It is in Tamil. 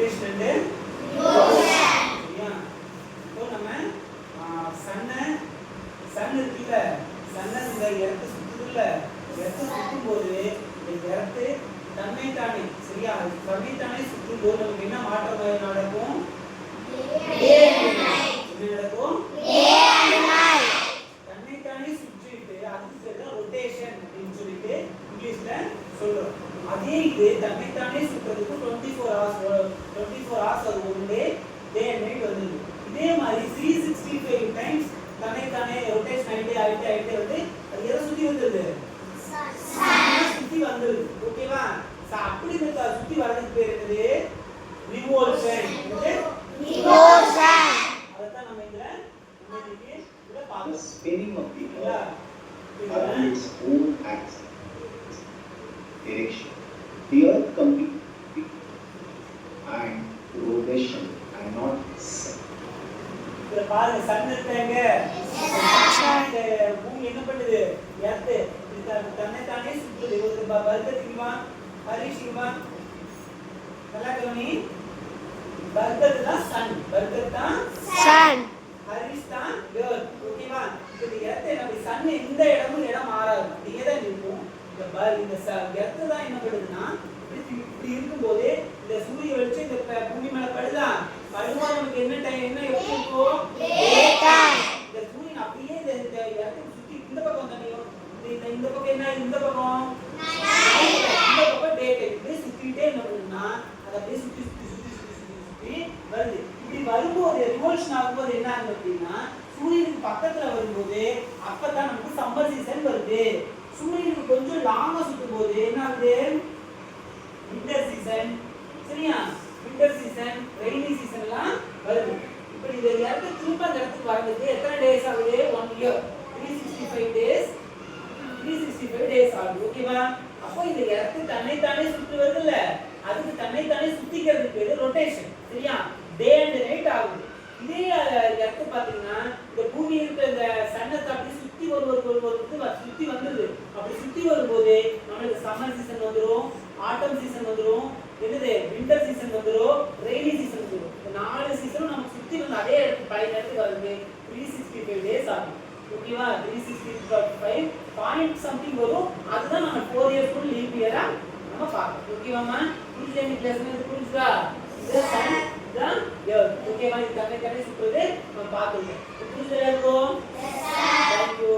Rotation and motion. சரியா? இப்போ நம்ம சன் இருக்குல்ல, சன்னை இந்த எர்த் சுத்துதுல்ல, எர்த் சுத்தும் போது இந்த எர்த் தன்னைத்தானே, சரியா, தன்னைத்தானே சுற்றும் போது நமக்கு என்ன மாற்றம் நடக்கும்? என்ன நடக்கும்? தன்னைத்தானே சுற்றிட்டு அதுக்கு பேர் தான் ரொட்டேஷன் அப்படின்னு சொல்லிட்டு இங்கிலீஷ்ல சொல்றோம். அதே இது தன்னைத்தானே சுற்றுறதுக்கு 24 hours அது ஒரு டே அண்ட் நைட் வருது. இதே மாதிரி 365 டைம்ஸ் தன்னைத்தானே ரொட்டேஷன் ஆயிட்டே வந்து அது எதை சுத்தி வந்துருது? சுத்தி வந்துருது. ஓகேவா? அப்படி இந்த சுத்தி வர்றதுக்கு பேர் என்னது? ரிவோல்யூஷன். அதான் நம்ம இதுல பார்க்கலாம். The spinning of the earth around its own axis, direction. The earth completely and rotation and not sun. இத பாருங்க, சன் இருக்காங்க, பூமி என்ன பண்ணுது? எர்த் தன்னைத்தானே சுற்றுது. ஒரு பர்கத்துக்குமா ஹரிஷிக்குமா நல்லா கவனி. பர்கத் தான் சன், பர்கத் தான் சன், ஹரிஷ் தான் எர்த். ஓகேவா? இந்த எர்த் நம்ம சன் எந்த இடம் மாறாது, அப்படியே தான் இருக்கும். இந்த எர்த் தான் என்ன பண்ணுதுன்னா இப்படி இருக்கும்போது இந்த சூரிய வெளிச்சம் இந்த பூமி மேல படுதா, படும்போது நமக்கு என்ன டைம், என்ன எப்படி இருக்கும்? இந்த சூரியன் அப்படியே இந்த எர்த்தை சுத்தி இந்த பக்கம் தண்ணியும், இந்த பக்கம் என்ன, இந்த பக்கம் இந்த பக்கம் டே டைம் இப்படி சுத்திட்டே என்ன பண்ணுதுன்னா அதை அப்படியே சுத்தி வருது. இப்படி வரும்போது ரிவல்யூஷன் ஆகும்போது என்ன ஆகுது அப்படின்னா சூரியனுக்கு பக்கத்துல வரும்போது அப்பதான் நமக்கு சம்மர் சீசன் வருது. சூரியனுக்கு கொஞ்சம் லாங்கா சுத்தும் போது என்ன ஆகுது? Winter season. சரியா? விண்டர் சீசன், ரெய்னி சீசன் எல்லாம் வருது. இப்படி இந்த இடத்துக்கு திரும்ப அந்த இடத்துக்கு வரதுக்கு எத்தனை டேஸ் ஆகுது? 1 year. 365 days ஆகுது. ஓகேவா? அப்போ இந்த இடத்துக்கு தன்னைத்தானே சுற்றி வருதுல்ல, அதுக்கு தன்னைத்தானே சுத்திக்கிறதுக்கு பேரு ரொட்டேஷன். சரியா? டே அண்ட் நைட் ஆகுது. இதே இடத்து பாத்தீங்கன்னா இந்த பூமி இருக்கிற இந்த சன்னத்தை அப்படி சுத்தி சுத்தி வந்துருது. அப்படி சுத்தி வரும்போது நம்மளுக்கு சம்மர் சீசன் வந்துடும், ஆட்டம் சீசன் வந்துடும், என்னது விண்டர் சீசன் வந்துடும், ரெய்னி சீசன் வந்துடும். இந்த 4 சீசனும் நமக்கு சுத்தி வந்து அதே இடத்துக்கு பழைய இடத்துக்கு வருது 365 days ஆகும். ஓகேவா? 365 பாயிண்ட் சம்திங் வரும். அதுதான் நம்ம 4 years full லீப் இயரா நம்ம பார்க்கணும். ஓகேவாமா? புரியுதா? இந்த கிளாஸ் புரியுதா? இது சன் தான் எர்த். ஓகேவா? இது தன்னை சுற்றுறது நம்ம பார்த்துருக்கோம். புரியுதா? Thank you.